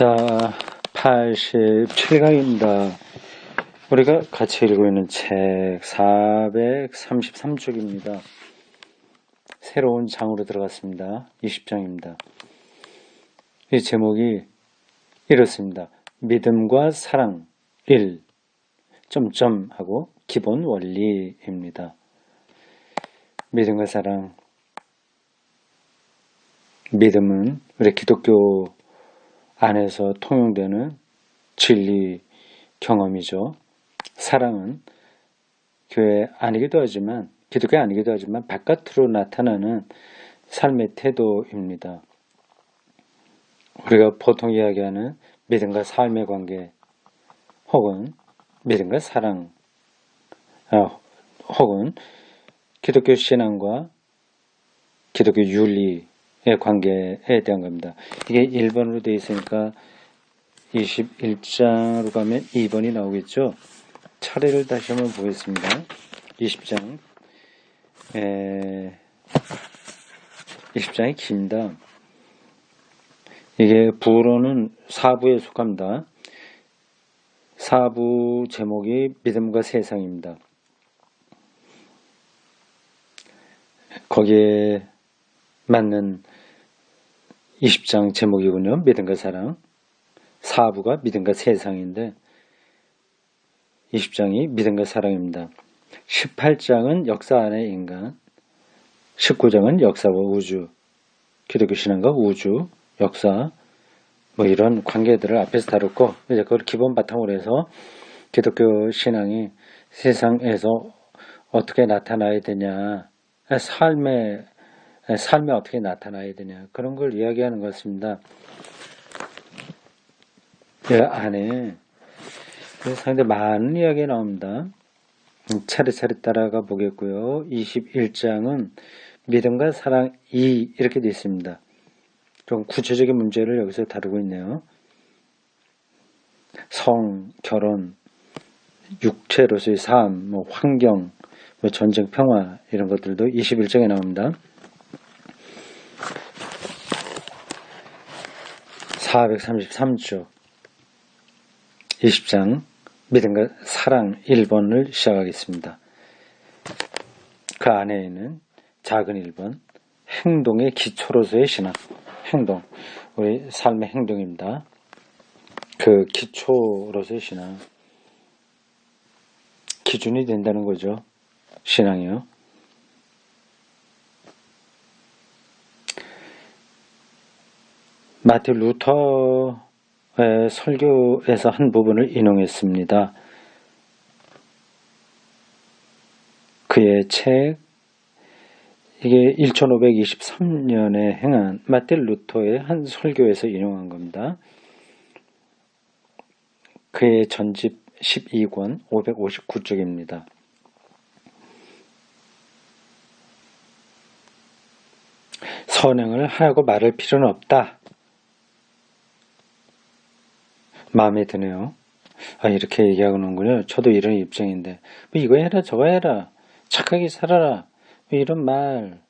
자, 87강입니다. 우리가 같이 읽고 있는 책 433쪽입니다. 새로운 장으로 들어갔습니다. 20장입니다. 이 제목이 이렇습니다. 믿음과 사랑 1. 하고 기본 원리입니다. 믿음과 사랑. 믿음은 우리 기독교 안에서 통용되는 진리 경험이죠. 사랑은 교회 아니기도 하지만 기독교 아니기도 하지만 바깥으로 나타나는 삶의 태도입니다. 우리가 보통 이야기하는 믿음과 삶의 관계 혹은 믿음과 사랑 혹은 기독교 신앙과 기독교 윤리의 관계에 대한 겁니다. 이게 1번으로 되어 있으니까 21장으로 가면 2번이 나오겠죠. 차례를 다시 한번 보겠습니다. 20장 20장이 깁니다. 이게 부로는 4부에 속합니다. 4부 제목이 믿음과 세상입니다. 거기에 맞는 20장 제목이군요. 믿음과 사랑. 4부가 믿음과 세상인데 20장이 믿음과 사랑입니다. 18장은 역사 안의 인간, 19장은 역사와 우주, 기독교 신앙과 우주, 역사 뭐 이런 관계들을 앞에서 다뤘고 이제 그걸 기본 바탕으로 해서 기독교 신앙이 세상에서 어떻게 나타나야 되냐, 삶에 어떻게 나타나야 되냐 그런 걸 이야기하는 것 같습니다. 이 안에 상당히 많은 이야기가 나옵니다. 차례차례 따라가 보겠고요. 21장은 믿음과 사랑 2 이렇게 되어 있습니다. 좀 구체적인 문제를 여기서 다루고 있네요. 성, 결혼, 육체로서의 삶, 뭐 환경, 뭐 전쟁, 평화 이런 것들도 21장에 나옵니다. 433쪽 20장 믿음과 사랑 1번을 시작하겠습니다. 그 안에는 작은 1번 행동의 기초로서의 신앙. 행동, 우리 삶의 행동입니다. 그 기초로서의 신앙. 기준이 된다는 거죠. 신앙이요. 마틴 루터의 설교에서 한 부분을 인용했습니다. 그의 책, 이게 1523년에 행한 마틴 루터의 한 설교에서 인용한 겁니다. 그의 전집 12권 559쪽입니다. 선행을 하라고 말할 필요는 없다. 마음에 드네요. 이렇게 얘기하는군요. 저도 이런 입장인데 뭐 이거 해라 저거 해라 착하게 살아라 뭐 이런 말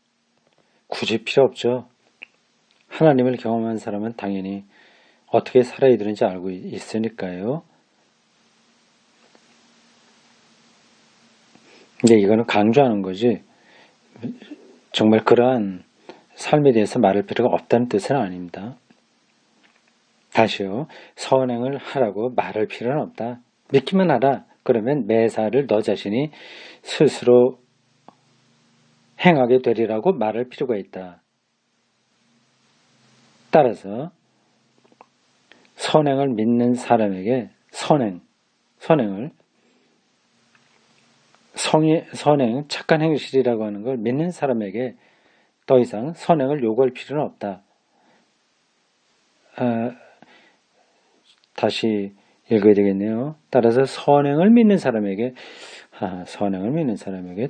굳이 필요 없죠. 하나님을 경험한 사람은 당연히 어떻게 살아야 되는지 알고 있으니까요. 근데 이거는 강조하는 거지 정말 그러한 삶에 대해서 말할 필요가 없다는 뜻은 아닙니다. 다시요. 선행을 하라고 말할 필요는 없다. 믿기만 하라. 그러면 매사를 너 자신이 스스로 행하게 되리라고 말할 필요가 있다. 따라서 선행을 믿는 사람에게 선행, 착한 행실이라고 하는 걸 믿는 사람에게 더 이상 선행을 요구할 필요는 없다. 다시 읽어야 되겠네요. 따라서 선행을 믿는 사람에게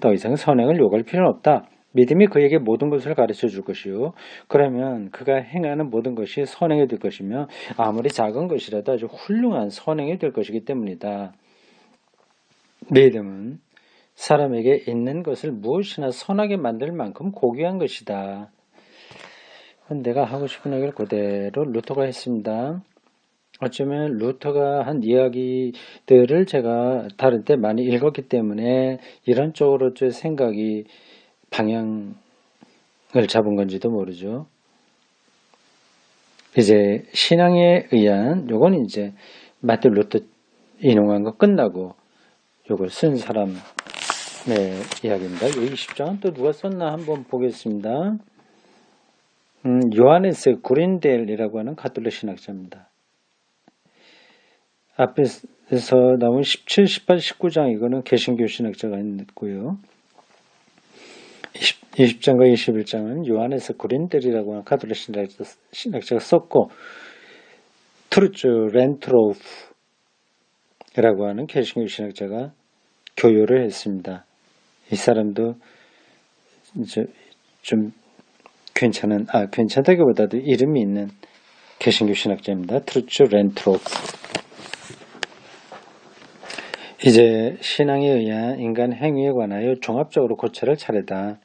더 이상 선행을 요구할 필요는 없다. 믿음이 그에게 모든 것을 가르쳐 줄 것이요. 그러면 그가 행하는 모든 것이 선행이 될 것이며 아무리 작은 것이라도 아주 훌륭한 선행이 될 것이기 때문이다. 믿음은 사람에게 있는 것을 무엇이나 선하게 만들 만큼 고귀한 것이다. 내가 하고 싶은 얘기를 그대로 루터가 했습니다. 어쩌면 루터가 한 이야기들을 제가 다른 때 많이 읽었기 때문에 이런 쪽으로 좀 생각이 방향을 잡은 건지도 모르죠. 이제 신앙에 의한 요건 이제 마틴 루터 인용한 거 끝나고 요걸 쓴 사람의 이야기입니다. 이 20장은 또 누가 썼나 한번 보겠습니다. 요하네스 구린델이라고 하는 가톨릭 신학자입니다. 앞에서 나온 17, 18, 19장 이거는 개신교 신학자가 했고요. 20장과 21장은 요하네스 구린델이라고 하는 가톨릭 신학자가 썼고 트루츠 렌트로프라고 하는 개신교 신학자가 교요를 했습니다. 이 사람도 이제 좀 괜찮다기보다도 이름이 있는 개신교 신학자입니다. 트루츠 렌트로프. 이제 신앙에 의한 인간 행위에 관하여 종합적으로 고찰할 차례다.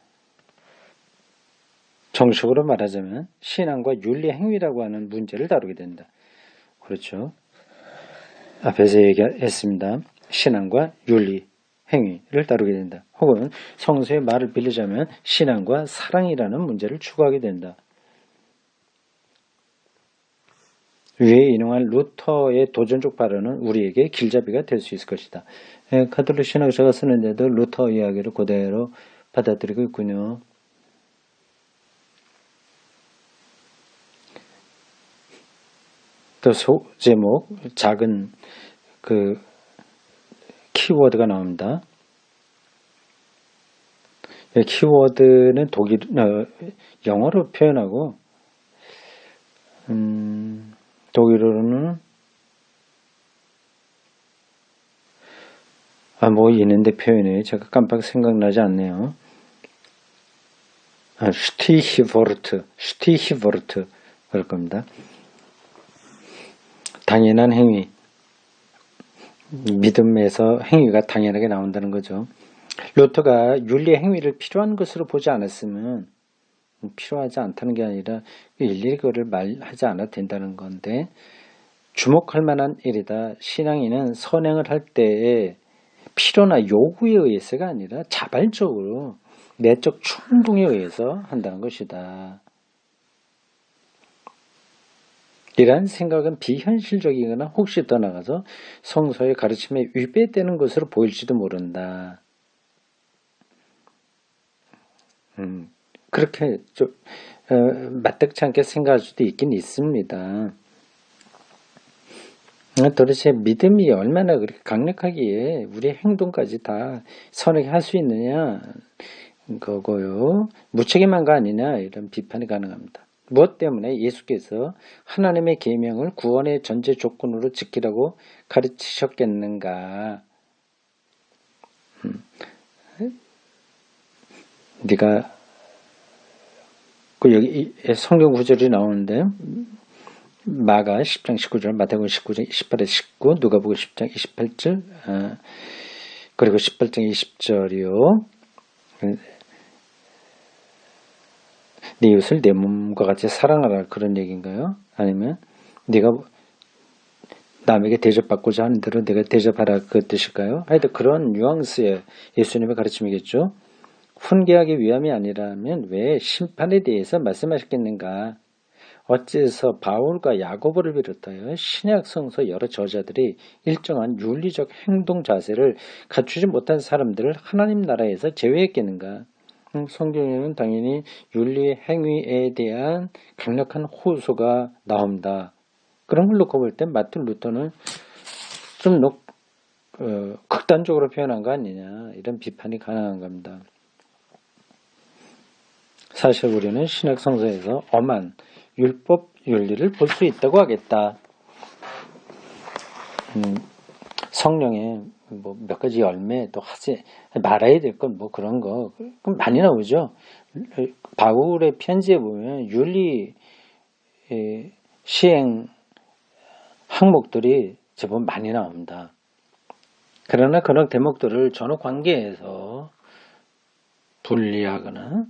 정식으로 말하자면 신앙과 윤리 행위라고 하는 문제를 다루게 된다. 그렇죠. 앞에서 얘기했습니다. 신앙과 윤리 행위를 다루게 된다. 혹은 성서의 말을 빌리자면 신앙과 사랑이라는 문제를 추구하게 된다. 위에 인용한 루터의 도전적 발언은 우리에게 길잡이가 될 수 있을 것이다. 가톨릭 신학자가 쓰는데도 루터 이야기를 그대로 받아들이고 있군요. 또 소제목 작은 그 키워드가 나옵니다. 키워드는 영어로 표현하고 독일어로는 뭐 있는데 표현이 제가 깜빡 생각나지 않네요. 슈티히보르트 그럴 겁니다. 당연한 행위, 믿음에서 행위가 당연하게 나온다는 거죠. 루터가 윤리 행위를 필요한 것으로 보지 않았으면 필요하지 않다는 게 아니라 일일이 그거를 말하지 않아도 된다는 건데 주목할 만한 일이다. 신앙인은 선행을 할 때에 필요나 요구에 의해서가 아니라 자발적으로 내적 충동에 의해서 한다는 것이다. 이러한 생각은 비현실적이거나 혹시 더 나가서 성서의 가르침에 위배되는 것으로 보일지도 모른다. 그렇게 좀 맞득치 않게 생각할 수도 있긴 있습니다. 도대체 믿음이 얼마나 그렇게 강력하기에 우리의 행동까지 다 선하게 할 수 있느냐 거고요. 무책임한 거 아니냐 이런 비판이 가능합니다. 무엇 때문에 예수께서 하나님의 계명을 구원의 전제 조건으로 지키라고 가르치셨겠는가? 네가 여기 성경 구절이 나오는데 마가 10장 19절, 마태복음 19장 18에서 19, 누가복음 10장 28절, 그리고 18장 20절이요. 네 이웃을 내 몸과 같이 사랑하라 그런 얘기인가요? 아니면 네가 남에게 대접받고자 하는 대로 내가 대접하라 그 뜻일까요? 하여튼 그런 뉘앙스의 예수님의 가르침이겠죠. 훈계하기 위함이 아니라면 왜 심판에 대해서 말씀하셨겠는가? 어째서 바울과 야고보를 비롯하여 신약 성서 여러 저자들이 일정한 윤리적 행동 자세를 갖추지 못한 사람들을 하나님 나라에서 제외했겠는가? 성경에는 당연히 윤리 행위에 대한 강력한 호소가 나옵니다. 그런 걸 놓고 볼 때 마틴 루터는 좀 극단적으로 표현한 거 아니냐 이런 비판이 가능한 겁니다. 사실 우리는 신약 성서에서 엄한 율법 윤리를 볼 수 있다고 하겠다. 성령의 뭐 몇 가지 열매 또 하지 말아야 될 건 뭐 그런 거 많이 나오죠. 바울의 편지에 보면 윤리 시행 항목들이 제법 많이 나옵니다. 그러나 그런 대목들을 전후 관계에서 분리하거나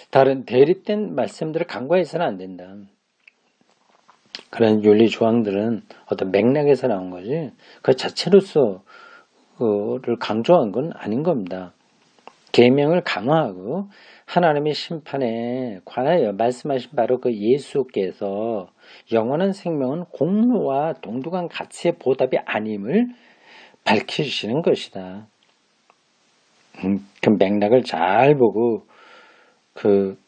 다른 대립된 말씀들을 간과해서는 안 된다. 그런 윤리 조항들은 어떤 맥락에서 나온 거지 그 자체로서 를 강조한 건 아닌 겁니다. 계명을 강화하고 하나님의 심판에 관하여 말씀하신 바로 그 예수께서 영원한 생명은 공로와 동등한 가치의 보답이 아님을 밝히시는 것이다. 그 맥락을 잘 보고 그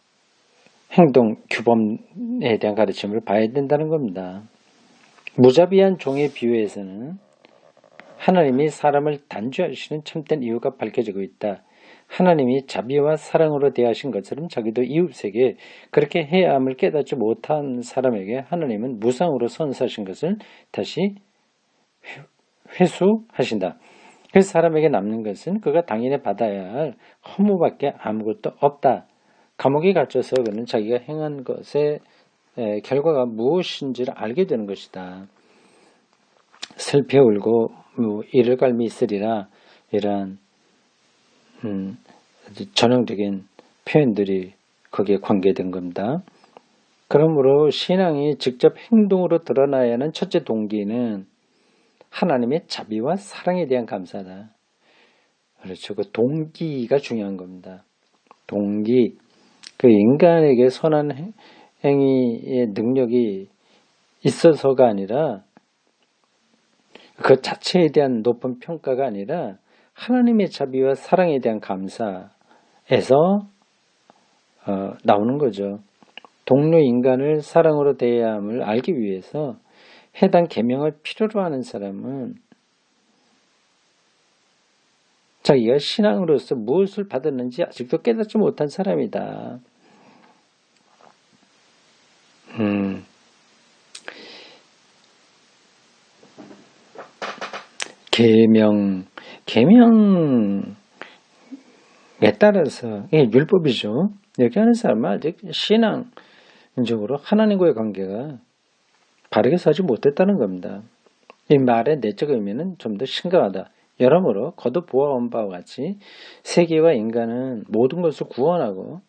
행동 규범에 대한 가르침을 봐야 된다는 겁니다. 무자비한 종의 비유에서는 하나님이 사람을 단죄하시는 참된 이유가 밝혀지고 있다. 하나님이 자비와 사랑으로 대하신 것처럼 자기도 이웃에게 그렇게 해야 함을 깨닫지 못한 사람에게 하나님은 무상으로 선사하신 것을 다시 회수하신다. 그 사람에게 남는 것은 그가 당연히 받아야 할 허무밖에 아무것도 없다. 감옥에 갇혀서 그는 자기가 행한 것의 결과가 무엇인지를 알게 되는 것이다. 슬피 울고 이를 갈미 있으리라 이러한 전형적인 표현들이 거기에 관계된 겁니다. 그러므로 신앙이 직접 행동으로 드러나야 하는 첫째 동기는 하나님의 자비와 사랑에 대한 감사다. 그렇죠. 그 동기가 중요한 겁니다. 동기, 그 인간에게 선한 행위의 능력이 있어서가 아니라 그 자체에 대한 높은 평가가 아니라 하나님의 자비와 사랑에 대한 감사에서 나오는 거죠. 동료 인간을 사랑으로 대해야 함을 알기 위해서 해당 계명을 필요로 하는 사람은 자기가 신앙으로서 무엇을 받았는지 아직도 깨닫지 못한 사람이다. 계명에 따라서 이게 율법이죠. 이렇게 하는 사람은 아직 신앙적으로 하나님과의 관계가 바르게 서지 못했다는 겁니다. 이 말의 내적 의미는 좀 더 심각하다. 여러모로 거듭 보아온 바와 같이 세계와 인간은 모든 것을 구원하고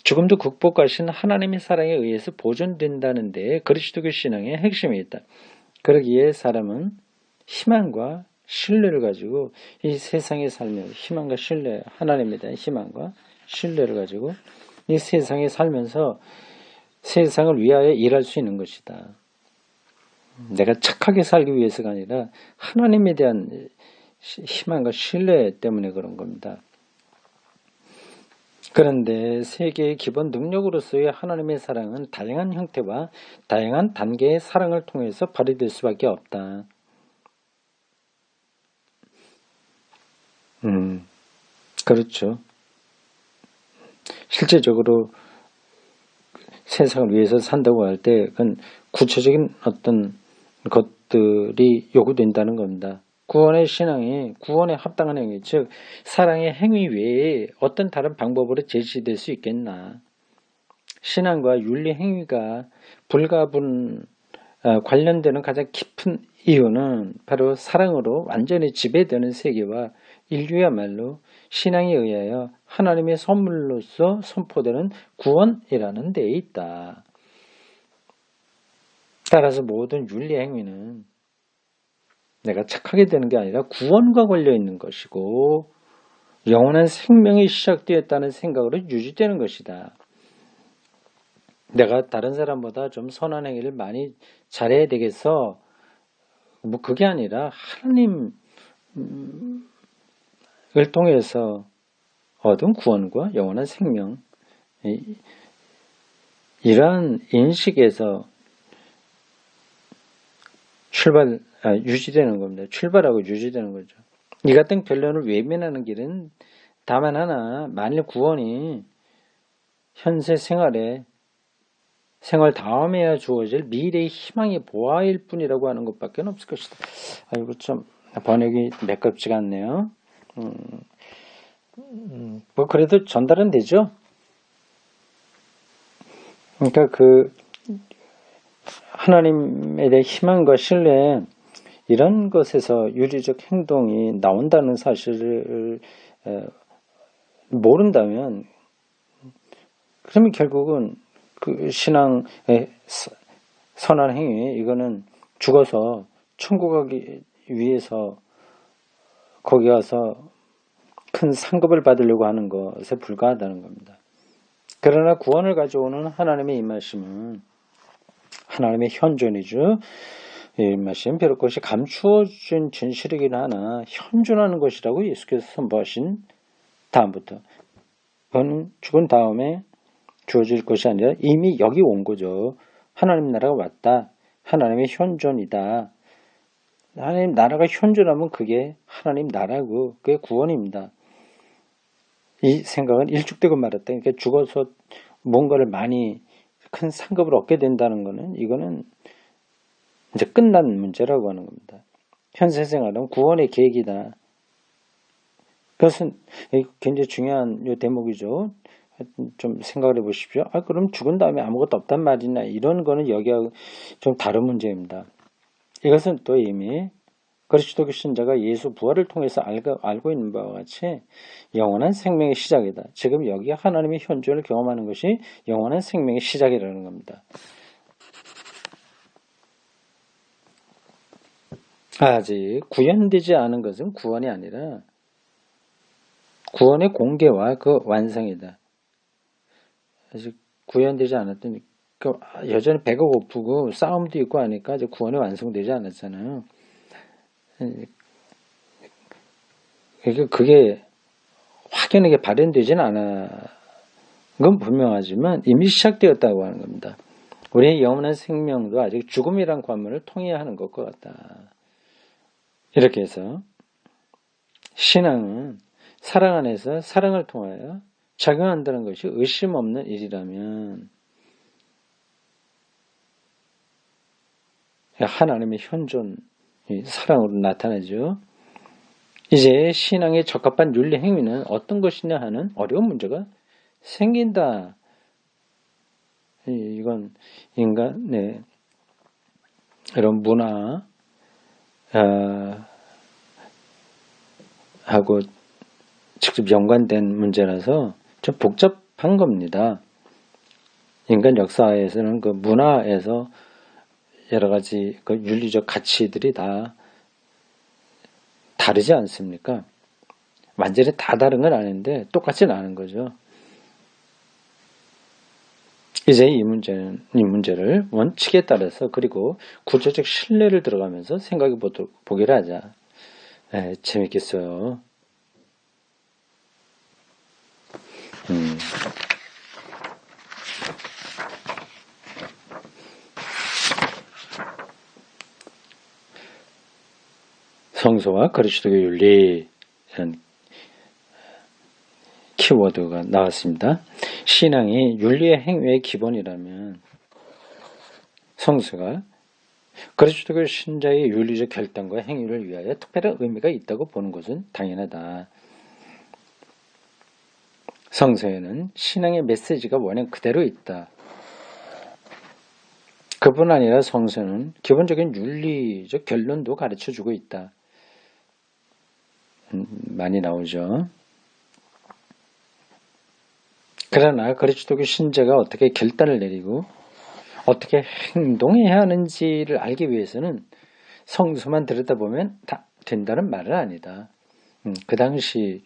죽음도 극복하신 하나님의 사랑에 의해서 보존된다는 데에 그리스도교 신앙의 핵심이 있다. 그러기에 사람은 희망과 신뢰를 가지고 이 세상에 살며 희망과 신뢰, 하나님에 대한 희망과 신뢰를 가지고 이 세상에 살면서 세상을 위하여 일할 수 있는 것이다. 내가 착하게 살기 위해서가 아니라 하나님에 대한 희망과 신뢰 때문에 그런 겁니다. 그런데 세계의 기본 능력으로서의 하나님의 사랑은 다양한 형태와 다양한 단계의 사랑을 통해서 발휘될 수밖에 없다. 그렇죠. 실제적으로 세상을 위해서 산다고 할 때 그건 구체적인 어떤 것들이 요구된다는 겁니다. 구원의 신앙이 구원에 합당한 행위, 즉 사랑의 행위 외에 어떤 다른 방법으로 제시될 수 있겠나. 신앙과 윤리 행위가 관련되는 가장 깊은 이유는 바로 사랑으로 완전히 지배되는 세계와 인류야말로 신앙에 의하여 하나님의 선물로서 선포되는 구원이라는 데에 있다. 따라서 모든 윤리 행위는 내가 착하게 되는 게 아니라 구원과 걸려있는 것이고 영원한 생명이 시작되었다는 생각으로 유지되는 것이다. 내가 다른 사람보다 좀 선한 행위를 많이 잘해야 되겠어. 뭐 그게 아니라 하나님을 통해서 얻은 구원과 영원한 생명 이러한 인식에서 유지되는 겁니다. 출발하고 유지되는 거죠. 이 같은 결론을 외면하는 길은 다만 하나, 만일 구원이 현세 생활 다음에야 주어질 미래의 희망의 보아일 뿐이라고 하는 것밖에 없을 것이다. 아이고 좀 번역이 매끄럽지가 않네요. 뭐 그래도 전달은 되죠. 그러니까 그 하나님에 대한 희망과 신뢰 이런 것에서 윤리적 행동이 나온다는 사실을 모른다면 그러면 결국은 그 신앙의 선한 행위, 이거는 죽어서 천국 가기 위해서 거기 가서 큰 상급을 받으려고 하는 것에 불과하다는 겁니다. 그러나 구원을 가져오는 하나님의 임하심은 하나님의 현존이죠. 이 임하심 비록 그것이 감추어진 진실이긴 하나 현존하는 것이라고 예수께서 선포하신 다음부터, 그건 죽은 다음에 주어질 것이 아니라 이미 여기 온 거죠. 하나님 나라가 왔다. 하나님의 현존이다. 하나님 나라가 현존하면 그게 하나님 나라고 그게 구원입니다. 이 생각은 일축되고 말았다. 그러니까 죽어서 뭔가를 많이 큰 상급을 얻게 된다는 거는 이거는 이제 끝난 문제라고 하는 겁니다. 현세 생활은 구원의 계획이다. 그것은 굉장히 중요한 요 대목이죠. 좀 생각을 해보십시오. 그럼 죽은 다음에 아무것도 없단 말이냐, 이런 거는 여기하고 좀 다른 문제입니다. 이것은 또 이미 그리스도교 신자가 예수 부활을 통해서 알고 있는 바와 같이 영원한 생명의 시작이다. 지금 여기 하나님의 현존을 경험하는 것이 영원한 생명의 시작이라는 겁니다. 아직 구현되지 않은 것은 구원이 아니라 구원의 공개와 그 완성이다. 아직 구현되지 않았더니 여전히 배가 고프고 싸움도 있고 하니까 아직 구원이 완성되지 않았잖아요. 그러니까 그게 확연하게 발현되지는 않은 건 분명하지만 이미 시작되었다고 하는 겁니다. 우리의 영원한 생명도 아직 죽음이란 관문을 통해야 하는 것과 같다. 이렇게 해서 신앙은 사랑 안에서 사랑을 통하여 작용한다는 것이 의심 없는 일이라면 하나님의 현존이 사랑으로 나타나죠. 이제 신앙에 적합한 윤리 행위는 어떤 것이냐 하는 어려운 문제가 생긴다. 이건 인간의 이런 문화 하고 직접 연관된 문제라서 좀 복잡한 겁니다. 인간 역사에서는 그 문화에서 여러 가지 그 윤리적 가치들이 다 다르지 않습니까? 완전히 다 다른 건 아닌데 똑같지는 않은 거죠. 이제 이 문제를 원칙에 따라서 그리고 구조적 신뢰를 들어가면서 생각해 보기를 하자. 재밌겠어요. 성서와 그리스도교 윤리, 이런 키워드가 나왔습니다. 신앙이 윤리의 행위의 기본이라면 성서가 그리스도교 신자의 윤리적 결단과 행위를 위하여 특별한 의미가 있다고 보는 것은 당연하다. 성서에는 신앙의 메시지가 원형 그대로 있다. 그뿐 아니라 성서는 기본적인 윤리적 결론도 가르쳐주고 있다. 많이 나오죠. 그러나 그리스도교 신자가 어떻게 결단을 내리고 어떻게 행동해야 하는지를 알기 위해서는 성서만 들여다보면 다 된다는 말은 아니다. 그 당시에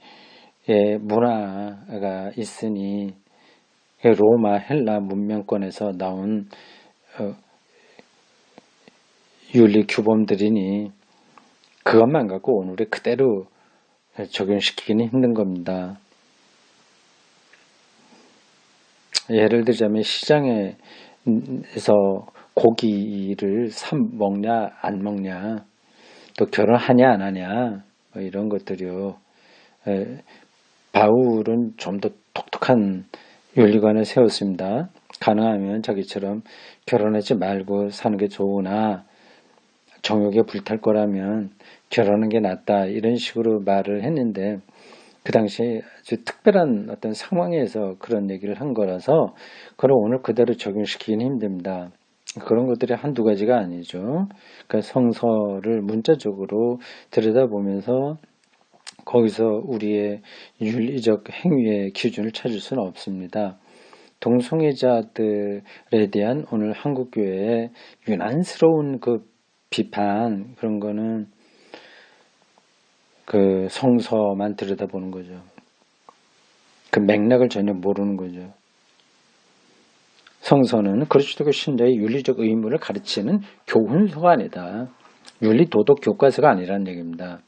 문화가 있으니 로마 헬라 문명권에서 나온 윤리 규범들이니 그것만 갖고 오늘에 그대로 적용시키기는 힘든 겁니다. 예를 들자면 시장에서 고기를 사 먹냐 안 먹냐, 또 결혼하냐 안 하냐, 뭐 이런 것들이요. 바울은 좀 더 독특한 윤리관을 세웠습니다. 가능하면 자기처럼 결혼하지 말고 사는 게 좋으나 정욕에 불탈 거라면 결혼하는 게 낫다, 이런 식으로 말을 했는데 그 당시에 아주 특별한 어떤 상황에서 그런 얘기를 한 거라서 그걸 오늘 그대로 적용시키기는 힘듭니다. 그런 것들이 한두 가지가 아니죠. 그러니까 성서를 문자적으로 들여다보면서 거기서 우리의 윤리적 행위의 기준을 찾을 수는 없습니다. 동성애자들에 대한 오늘 한국교회의 유난스러운 그 비판, 그런 거는 그 성서만 들여다보는 거죠. 그 맥락을 전혀 모르는 거죠. 성서는 그리스도교 신자의 윤리적 의무를 가르치는 교훈서가 아니다. 윤리도덕 교과서가 아니라는 얘기입니다.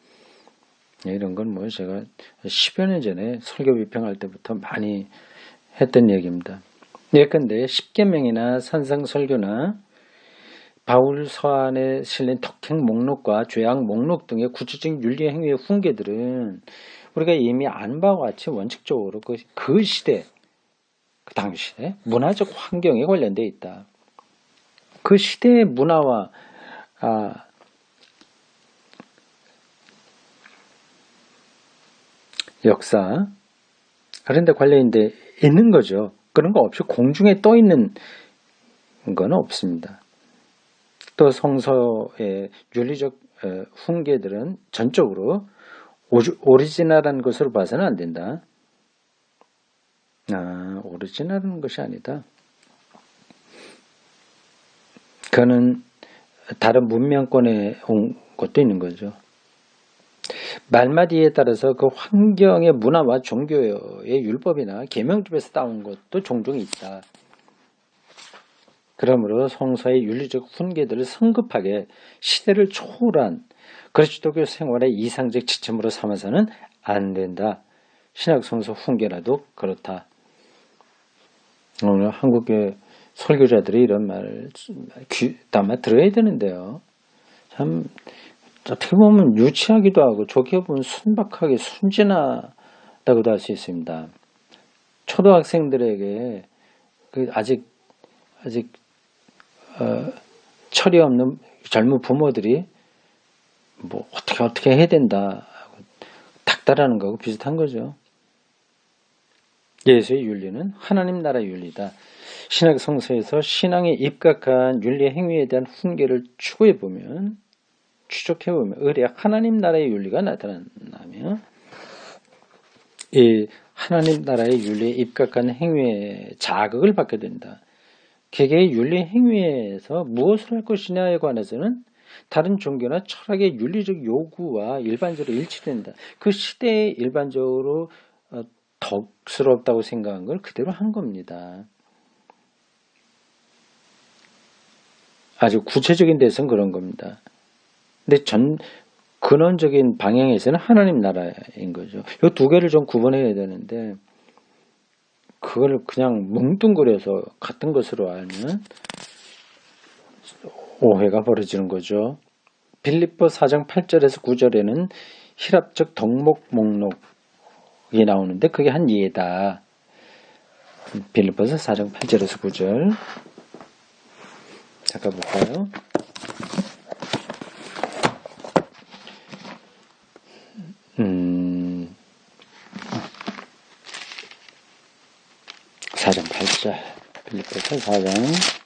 이런 건 뭐 제가 10여 년 전에 설교 비평할 때부터 많이 했던 얘기입니다. 예컨대 십계명이나 산상설교나 바울 서한에 실린 덕행 목록과 죄악 목록 등의 구체적인 윤리 행위의 훈계들은 우리가 이미 아는 바와 같이 원칙적으로 그 시대, 그 당시에 문화적 환경에 관련되어 있다. 그 시대의 문화와 역사, 그런데 관련돼 있는 거죠. 그런 거 없이 공중에 떠 있는 건 없습니다. 또 성서의 윤리적 훈계들은 전적으로 오리지널한 것으로 봐서는 안 된다. 오리지널한 것이 아니다. 그거는 다른 문명권에 온 것도 있는 거죠. 말마디에 따라서 그 환경의 문화와 종교의 율법이나 계명집에서 따온 것도 종종 있다. 그러므로 성서의 윤리적 훈계들을 성급하게 시대를 초월한 그리스도교 생활의 이상적 지침으로 삼아서는 안 된다. 신약성서 훈계라도 그렇다. 오늘 한국의 설교자들이 이런 말을 담아 들어야 되는데요. 참 어떻게 보면 유치하기도 하고 좋게 보면 순박하게 순진하다고도 할 수 있습니다. 초등학생들에게 아직 철이 없는 젊은 부모들이 뭐 어떻게 해야 된다 하고 닥달하는 거하고 비슷한 거죠. 예수의 윤리는 하나님 나라의 윤리다. 신약 성서에서 신앙에 입각한 윤리 행위에 대한 훈계를 추구해보면, 추적해보면 의례 하나님 나라의 윤리가 나타나면 이 하나님 나라의 윤리에 입각한 행위에 자극을 받게 된다. 개개의 윤리 행위에서 무엇을 할 것이냐에 관해서는 다른 종교나 철학의 윤리적 요구와 일반적으로 일치된다. 그 시대에 일반적으로 덕스럽다고 생각한 걸 그대로 한 겁니다. 아주 구체적인 데서는 그런 겁니다. 근데 근원적인 방향에서는 하나님 나라인 거죠. 이 두 개를 좀 구분해야 되는데 그걸 그냥 뭉뚱그려서 같은 것으로 알면 오해가 벌어지는 거죠. 빌립보 4장 8절에서 9절에는 히랍적 덕목 목록이 나오는데 그게 한 예다. 빌립보서 4장 8절에서 9절 잠깐 볼까요? 사장 8절 빌립보서 4장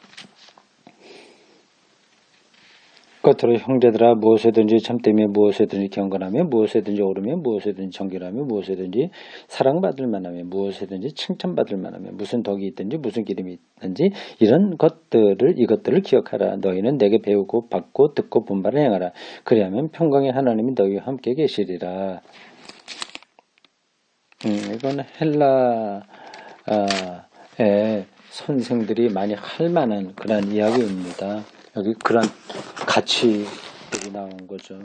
겉으로 형제들아 무엇에든지 참되며 무엇에든지 경건하며 무엇에든지 오르며 무엇에든지 정결하며 무엇에든지 사랑받을 만하며 무엇에든지 칭찬받을 만하며 무슨 덕이 있든지 무슨 기름이 있든지 이것들을 기억하라. 너희는 내게 배우고 받고 듣고 본 바를 행하라. 그리하면 평강의 하나님이 너희와 함께 계시리라. 이건 헬라의 선생들이 많이 할 만한 그런 이야기입니다. 여기 그런 가치들이 나온 거죠.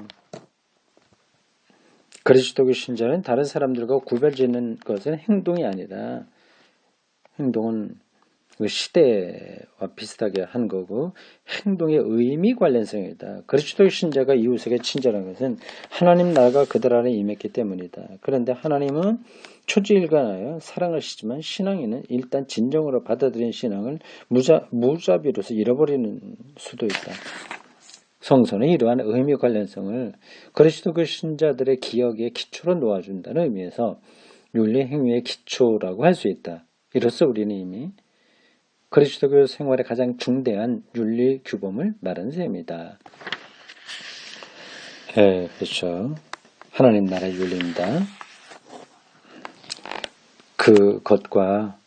그리스도교 신자는 다른 사람들과 구별짓는 것은 행동이 아니라 행동은 그 시대와 비슷하게 한 거고 행동의 의미 관련성이다. 그리스도교 신자가 이웃에게 친절한 것은 하나님 나라가 그들 안에 임했기 때문이다. 그런데 하나님은 초지일관하여 사랑하시지만 신앙인은 일단 진정으로 받아들인 신앙을 무자비로서 잃어버리는 수도 있다. 성서는 이러한 의미 관련성을 그리스도교 신자들의 기억의 기초로 놓아준다는 의미에서 윤리 행위의 기초라고 할 수 있다. 이로써 우리는 이미 그리스도교 생활의 가장 중대한 윤리 규범을 말한 셈입니다. 그렇죠. 하나님 나라의 윤리입니다. 그것과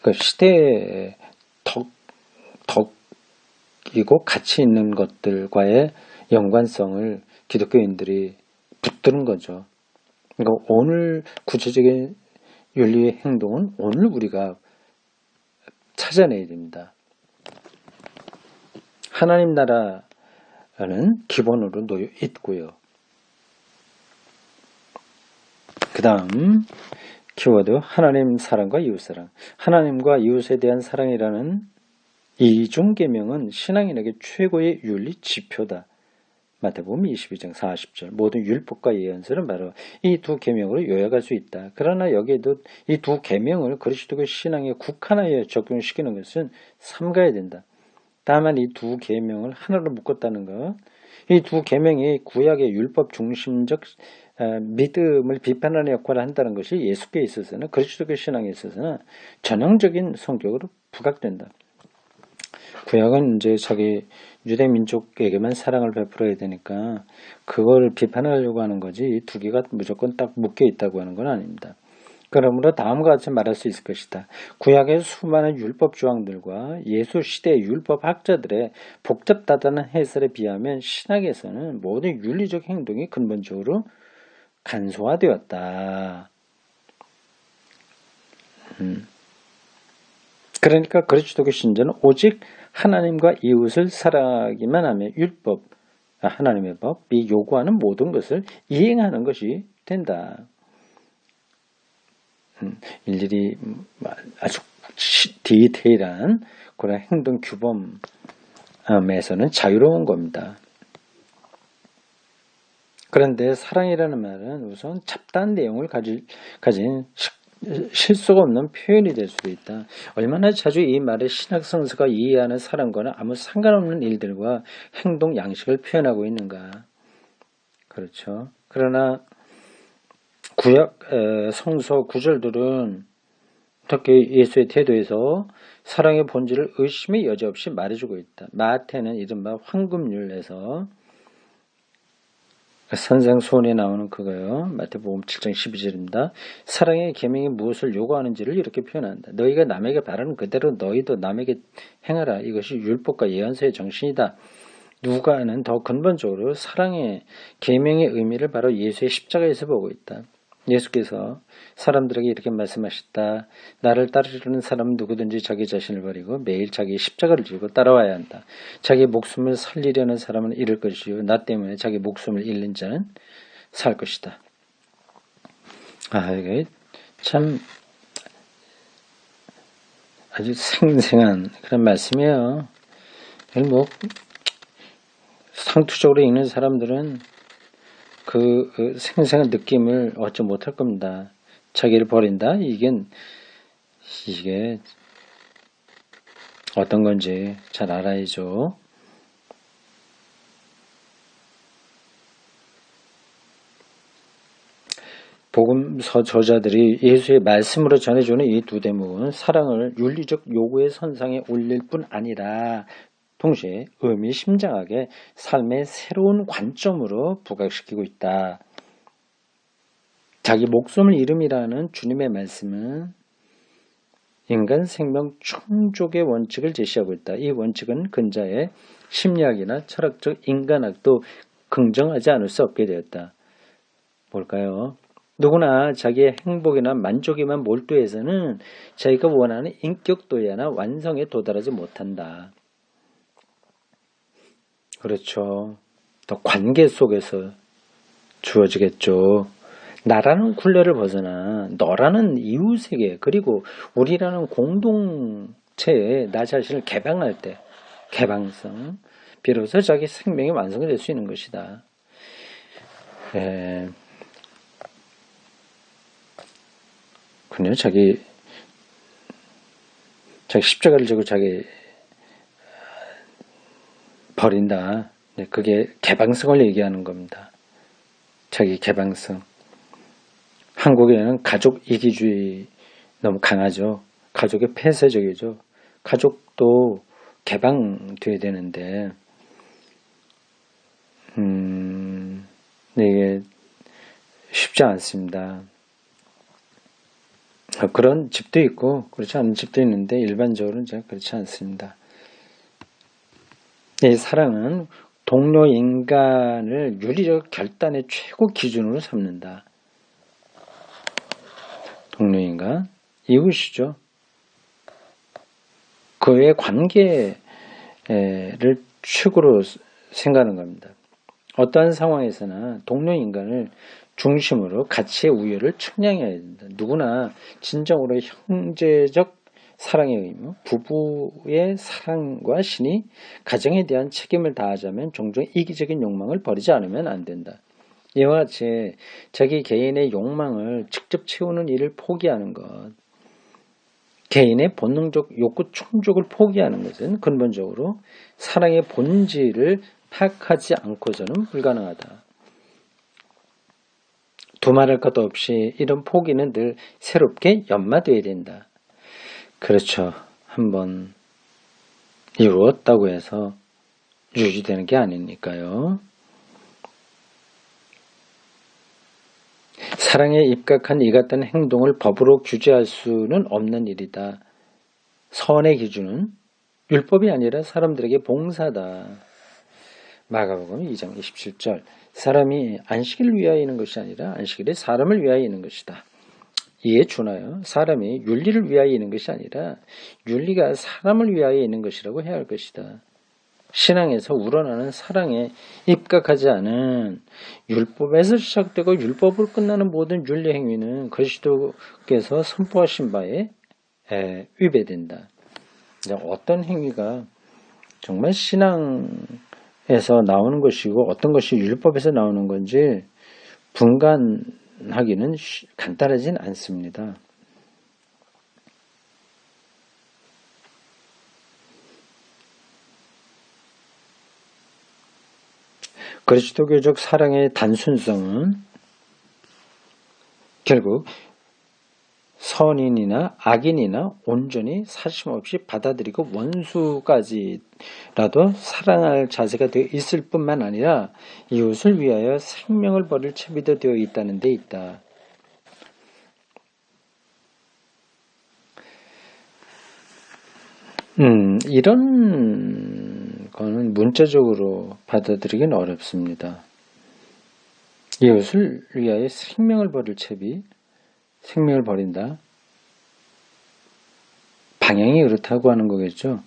그 시대의 덕이고 가치 있는 것들과의 연관성을 기독교인들이 붙드는 거죠. 그러니까 오늘 구체적인 윤리의 행동은 오늘 우리가 찾아내야 됩니다. 하나님 나라는 기본으로 놓여 있고요. 그 다음 키워드 하나님 사랑과 이웃사랑. 하나님과 이웃에 대한 사랑이라는 이중 계명은 신앙인에게 최고의 윤리 지표다. 마태복음 22장 40절. 모든 율법과 예언서는 바로 이 두 계명으로 요약할 수 있다. 그러나 여기에도 이 두 계명을 그리스도교 신앙에 국한하여 적용시키는 것은 삼가야 된다. 다만 이 두 계명을 하나로 묶었다는 것, 이 두 계명이 구약의 율법 중심적 믿음을 비판하는 역할을 한다는 것이 예수께 있어서는 그리스도교 신앙에 있어서는 전형적인 성격으로 부각된다. 구약은 이제 자기 유대 민족에게만 사랑을 베풀어야 되니까 그걸 비판하려고 하는 거지 이 두 개가 무조건 딱 묶여 있다고 하는 건 아닙니다. 그러므로 다음과 같이 말할 수 있을 것이다. 구약의 수많은 율법 조항들과 예수 시대의 율법 학자들의 복잡다단한 해설에 비하면 신학에서는 모든 윤리적 행동이 근본적으로 간소화되었다. 그러니까 그리스도교 신자는 오직 하나님과 이웃을 사랑하기만 하며 하나님의 법이 요구하는 모든 것을 이행하는 것이 된다. 일일이 아주 디테일한 그런 행동 규범에서는 자유로운 겁니다. 그런데 사랑이라는 말은 우선 잡다한 내용을 가진 실수가 없는 표현이 될 수도 있다. 얼마나 자주 이 말을 신학 성서가 이해하는 사람과는 아무 상관없는 일들과 행동 양식을 표현하고 있는가. 그렇죠. 그러나 구약 성서 구절들은 특히 예수의 태도에서 사랑의 본질을 의심의 여지 없이 말해주고 있다. 마태는 이른바 황금률에서 선생소원에 나오는 그거요. 마태복음 7장 12절입니다. 사랑의 계명이 무엇을 요구하는지를 이렇게 표현한다. 너희가 남에게 바라는 그대로 너희도 남에게 행하라. 이것이 율법과 예언서의 정신이다. 누가는 더 근본적으로 사랑의 계명의 의미를 바로 예수의 십자가에서 보고 있다. 예수께서 사람들에게 이렇게 말씀하셨다. 나를 따르려는 사람은 누구든지 자기 자신을 버리고 매일 자기 십자가를 지고 따라와야 한다. 자기 목숨을 살리려는 사람은 잃을 것이요 나 때문에 자기 목숨을 잃는 자는 살 것이다. 이게 참 아주 생생한 그런 말씀이에요. 뭐 상투적으로 읽는 사람들은 그 생생한 느낌을 얻지 못할 겁니다. 자기를 버린다? 이게 어떤 건지 잘 알아야죠. 복음서 저자들이 예수의 말씀으로 전해주는 이 두 대목은 사랑을 윤리적 요구의 선상에 올릴 뿐 아니라 동시에 의미심장하게 삶의 새로운 관점으로 부각시키고 있다. 자기 목숨을 잃음이라는 주님의 말씀은 인간 생명 충족의 원칙을 제시하고 있다. 이 원칙은 근자의 심리학이나 철학적 인간학도 긍정하지 않을 수 없게 되었다. 뭘까요? 누구나 자기의 행복이나 만족에만 몰두해서는 자기가 원하는 인격도야나 완성에 도달하지 못한다. 그렇죠. 또 관계 속에서 주어지겠죠. 나라는 굴레를 벗어나 너라는 이웃에게 그리고 우리라는 공동체에 나 자신을 개방할 때 개방성 비로소 자기 생명이 완성이 될 수 있는 것이다. 그냥 자기 십자가를 지고 자기 버린다. 그게 개방성을 얘기하는 겁니다. 자기 개방성. 한국에는 가족 이기주의 너무 강하죠. 가족이 폐쇄적이죠. 가족도 개방돼야 되는데 이게 쉽지 않습니다. 그런 집도 있고 그렇지 않은 집도 있는데 일반적으로는 잘 그렇지 않습니다. 이 사랑은 동료 인간을 윤리적 결단의 최고 기준으로 삼는다. 동료 인간, 이웃이죠. 그의 관계를 축으로 생각하는 겁니다. 어떠한 상황에서나 동료 인간을 중심으로 가치의 우열을 측량해야 된다. 누구나 진정으로 형제적 사랑의 의무, 부부의 사랑과 신이 가정에 대한 책임을 다하자면 종종 이기적인 욕망을 버리지 않으면 안 된다. 이와 같이 자기 개인의 욕망을 직접 채우는 일을 포기하는 것, 개인의 본능적 욕구 충족을 포기하는 것은 근본적으로 사랑의 본질을 파악하지 않고서는 불가능하다. 두말할 것도 없이 이런 포기는 늘 새롭게 연마되어야 된다. 그렇죠. 한번 이루었다고 해서 유지되는 게 아니니까요. 사랑에 입각한 이 같은 행동을 법으로 규제할 수는 없는 일이다. 선의 기준은 율법이 아니라 사람들에게 봉사다. 마가복음 2장 27절. 사람이 안식일을 위하여 있는 것이 아니라 안식일이 사람을 위하여 있는 것이다. 이에 준하여 사람이 윤리를 위하여 있는 것이 아니라 윤리가 사람을 위하여 있는 것이라고 해야 할 것이다. 신앙에서 우러나는 사랑에 입각하지 않은 율법에서 시작되고 율법으로 끝나는 모든 윤리 행위는 그리스도께서 선포하신 바에 위배된다. 어떤 행위가 정말 신앙에서 나오는 것이고 어떤 것이 율법에서 나오는 건지 분간하기는 간단하진 않습니다. 그리스도교적 사랑의 단순성은 결국 선인이나 악인이나 온전히 사심 없이 받아들이고 원수까지라도 사랑할 자세가 되어 있을 뿐만 아니라 이웃을 위하여 생명을 버릴 채비도 되어 있다는 데 있다. 이런 거는 문자적으로 받아들이기는 어렵습니다. 이웃을 위하여 생명을 버릴 채비, 생명을 버린다. 방향이 그렇다고 하는 거겠죠.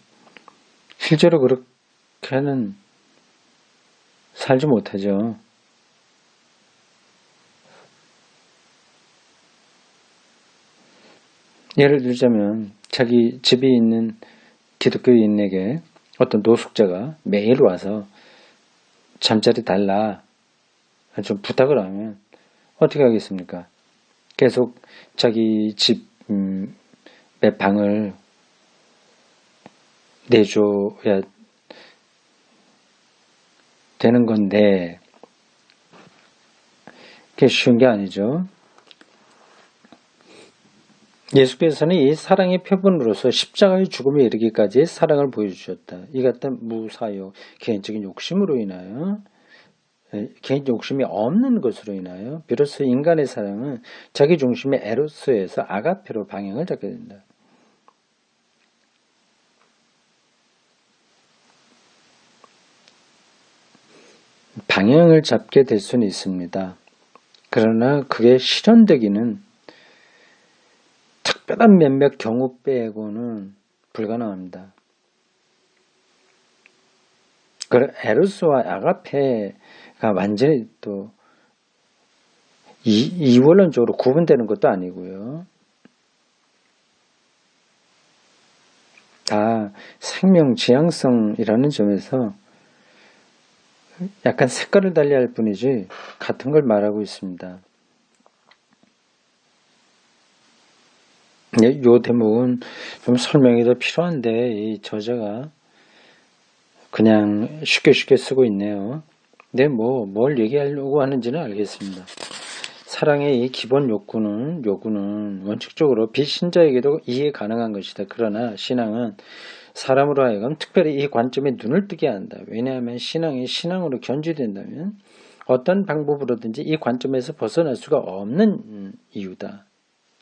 실제로 그렇게는 살지 못하죠. 예를 들자면 자기 집이 있는 기독교인에게 어떤 노숙자가 매일 와서 잠자리 달라 좀 부탁을 하면 어떻게 하겠습니까? 계속 자기 집의 방을 내줘야 되는 건데 그게 쉬운 게 아니죠. 예수께서는 이 사랑의 표본으로서 십자가의 죽음에 이르기까지의 사랑을 보여주셨다. 이 같은 무사요, 개인적인 욕심으로 인하여 개인 욕심이 없는 것으로 인하여 비로소 인간의 사랑은 자기 중심의 에로스에서 아가페로 방향을 잡게 된다. 방향을 잡게 될 수는 있습니다. 그러나 그게 실현되기는 특별한 몇몇 경우 빼고는 불가능합니다. 에로스와 아가페가 완전히 또 이원론적으로 구분되는 것도 아니고요. 다 생명 지향성이라는 점에서 약간 색깔을 달리할 뿐이지 같은 걸 말하고 있습니다. 이 대목은 좀 설명이 더 필요한데 이 저자가 그냥 쉽게 쓰고 있네요. 근데 뭘 얘기하려고 하는지는 알겠습니다. 사랑의 이 기본 요구는 원칙적으로 비신자에게도 이해 가능한 것이다. 그러나 신앙은 사람으로 하여금 특별히 이 관점에 눈을 뜨게 한다. 왜냐하면 신앙이 신앙으로 견주된다면 어떤 방법으로든지 이 관점에서 벗어날 수가 없는 이유다.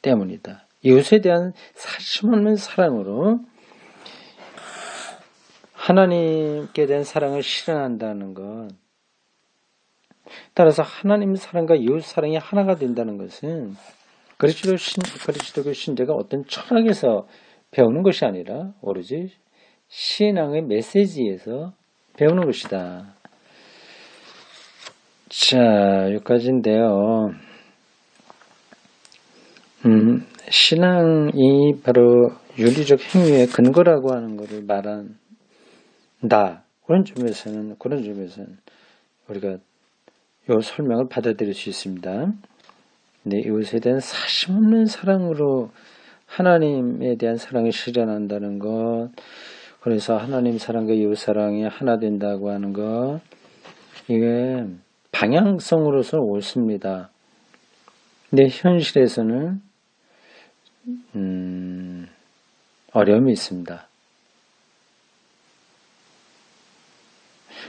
때문이다. 이웃에 대한 사심 없는 사랑으로 하나님께 대한 사랑을 실현한다는 것. 따라서 하나님 사랑과 이웃 사랑이 하나가 된다는 것은 그리스도교 신자가 어떤 철학에서 배우는 것이 아니라 오로지 신앙의 메시지에서 배우는 것이다. 자, 여기까지인데요. 신앙이 바로 윤리적 행위의 근거라고 하는 것을 말한다. 그런 점에서는 우리가 이 설명을 받아들일 수 있습니다. 네, 이웃에 대한 사심 없는 사랑으로 하나님에 대한 사랑을 실현한다는 것, 그래서 하나님 사랑과 이웃 사랑이 하나 된다고 하는 것, 이게 방향성으로서 옳습니다. 근데 현실에서는 어려움이 있습니다.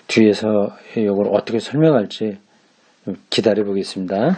뒤에서 이걸 어떻게 설명할지 기다려 보겠습니다.